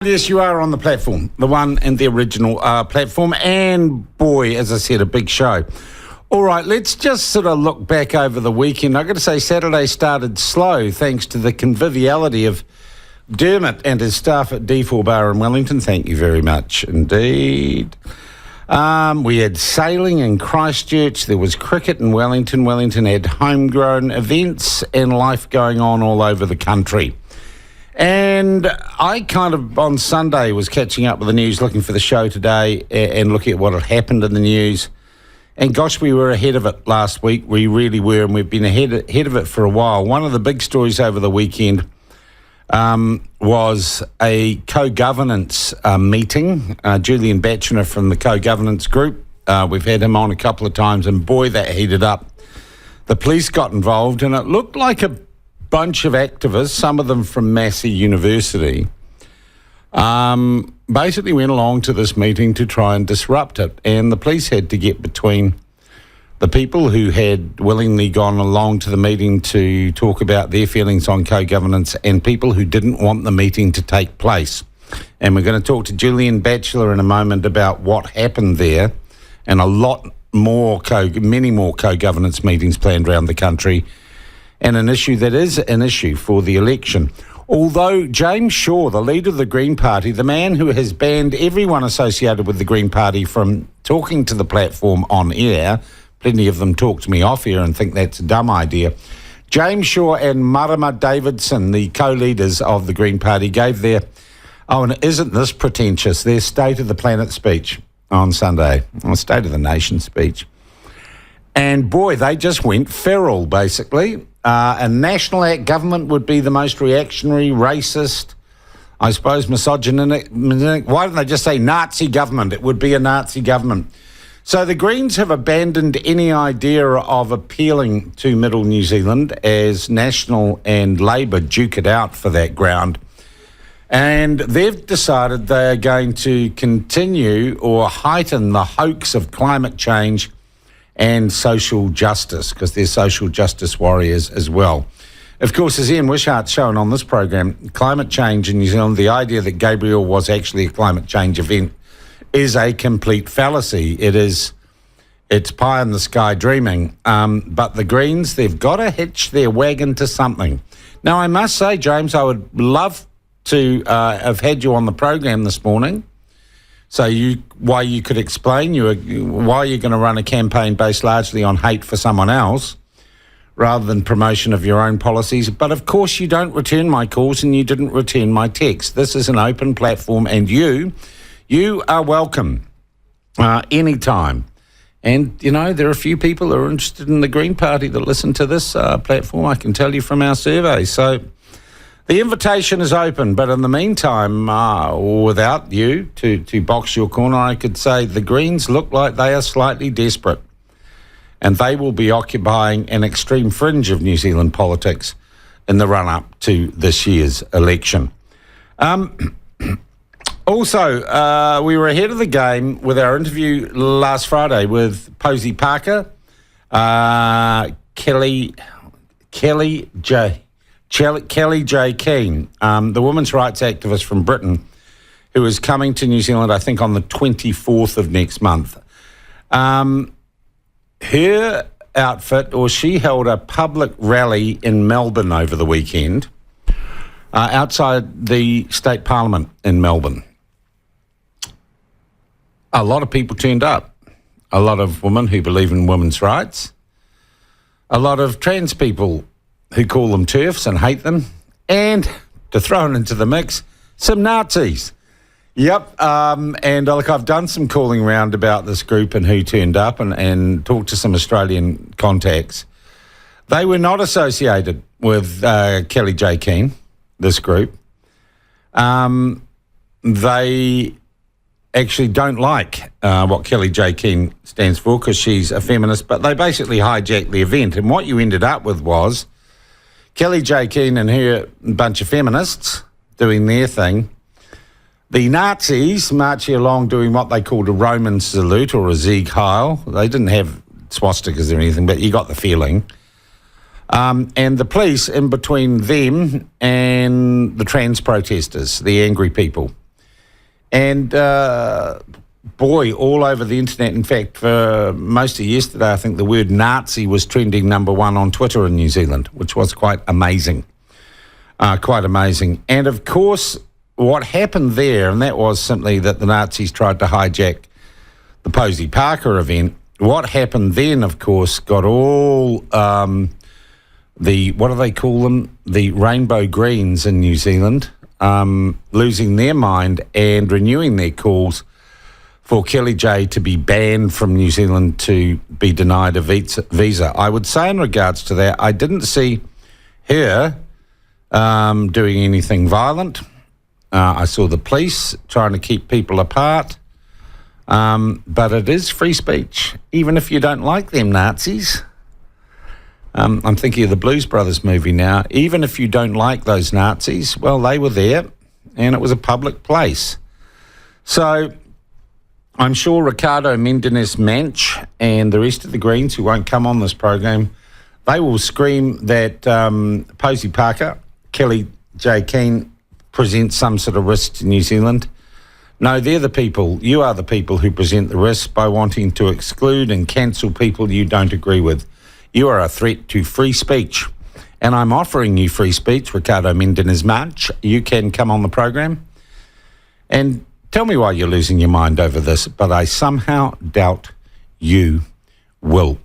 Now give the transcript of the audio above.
Yes, you are on the platform, the one and the original platform. And boy, as I said, a big show. All right, let's just sort of look back over the weekend. I've got to say Saturday started slow thanks to the conviviality of Dermot and his staff at D4 Bar in Wellington. Thank you very much indeed. We had sailing in Christchurch. There was cricket in Wellington. Wellington had homegrown events and life going on all over the country. And I kind of, on Sunday, was catching up with the news, looking for the show today and looking at what had happened in the news. And gosh, we were ahead of it last week. We really were, and we've been ahead of it for a while. One of the big stories over the weekend was a co-governance meeting. Julian Batchener from the co-governance group. We've had him on a couple of times, and boy, that heated up. The police got involved, and it looked like a bunch of activists, some of them from Massey University, basically went along to this meeting to try and disrupt it. And the police had to get between the people who had willingly gone along to the meeting to talk about their feelings on co-governance and people who didn't want the meeting to take place. And we're going to talk to Julian Batchener in a moment about what happened there, and a lot more, many more co-governance meetings planned around the country, and an issue that is an issue for the election. Although James Shaw, the leader of the Green Party, the man who has banned everyone associated with the Green Party from talking to the platform on air, plenty of them talk to me off air and think that's a dumb idea, James Shaw and Marama Davidson, the co-leaders of the Green Party, gave their, and isn't this pretentious, their State of the Planet speech on Sunday, or State of the Nation speech. And boy, they just went feral, basically. A national government would be the most reactionary, racist, I suppose misogynistic. Why don't they just say Nazi government? It would be a Nazi government. So the Greens have abandoned any idea of appealing to Middle New Zealand as National and Labour duke it out for that ground. And they've decided they are going to continue or heighten the hoax of climate change and social justice, because they're social justice warriors as well. Of course, as Ian Wishart's shown on this program, climate change in New Zealand, the idea that Gabriel was actually a climate change event is a complete fallacy. It's pie in the sky dreaming. But the Greens, they've got to hitch their wagon to something. Now, I must say, James, I would love to have had you on the program this morning. So why you could explain why you're going to run a campaign based largely on hate for someone else rather than promotion of your own policies. But of course you don't return my calls and you didn't return my text. This is an open platform, and you are welcome anytime. And, there are a few people who are interested in the Green Party that listen to this platform, I can tell you from our survey. So the invitation is open, but in the meantime, without you to box your corner, I could say the Greens look like they are slightly desperate, and they will be occupying an extreme fringe of New Zealand politics in the run-up to this year's election. Also, we were ahead of the game with our interview last Friday with Posey Parker, Kelly J. Keane, the women's rights activist from Britain, who is coming to New Zealand, I think, on the 24th of next month. Her outfit, or she held a public rally in Melbourne over the weekend, outside the State Parliament in Melbourne. A lot of people turned up. A lot of women who believe in women's rights. A lot of trans people who call them TERFs and hate them, and, to throw it into the mix, some Nazis. Yep, and look, I've done some calling around about this group and who turned up and talked to some Australian contacts. They were not associated with Kelly J. Keane, this group. They actually don't like what Kelly J. Keane stands for, because she's a feminist, but they basically hijacked the event. And what you ended up with was Kelly J. Keane and her bunch of feminists doing their thing. The Nazis marching along doing what they called a Roman salute or a Sieg Heil. They didn't have swastikas or anything, but you got the feeling. And the police in between them and the trans protesters, the angry people. And boy, all over the internet. In fact, for most of yesterday, I think the word Nazi was trending number one on Twitter in New Zealand, which was quite amazing. And of course, what happened there, and that was simply that the Nazis tried to hijack the Posey Parker event. What happened then, of course, got all the, what do they call them? The rainbow greens in New Zealand losing their mind and renewing their calls for Kelly J to be banned from New Zealand, to be denied a visa. I would say in regards to that, I didn't see her doing anything violent. I saw the police trying to keep people apart. But it is free speech, even if you don't like them Nazis. I'm thinking of the Blues Brothers movie now. Even if you don't like those Nazis, well, they were there, and it was a public place. So I'm sure Ricardo Mendes-Manch and the rest of the Greens who won't come on this program, they will scream that Posey Parker, Kelly J. Keane, presents some sort of risk to New Zealand. No, they're the people, you are the people who present the risk by wanting to exclude and cancel people you don't agree with. You are a threat to free speech. And I'm offering you free speech, Ricardo Mendes-Manch. You can come on the program and tell me why you're losing your mind over this, but I somehow doubt you will.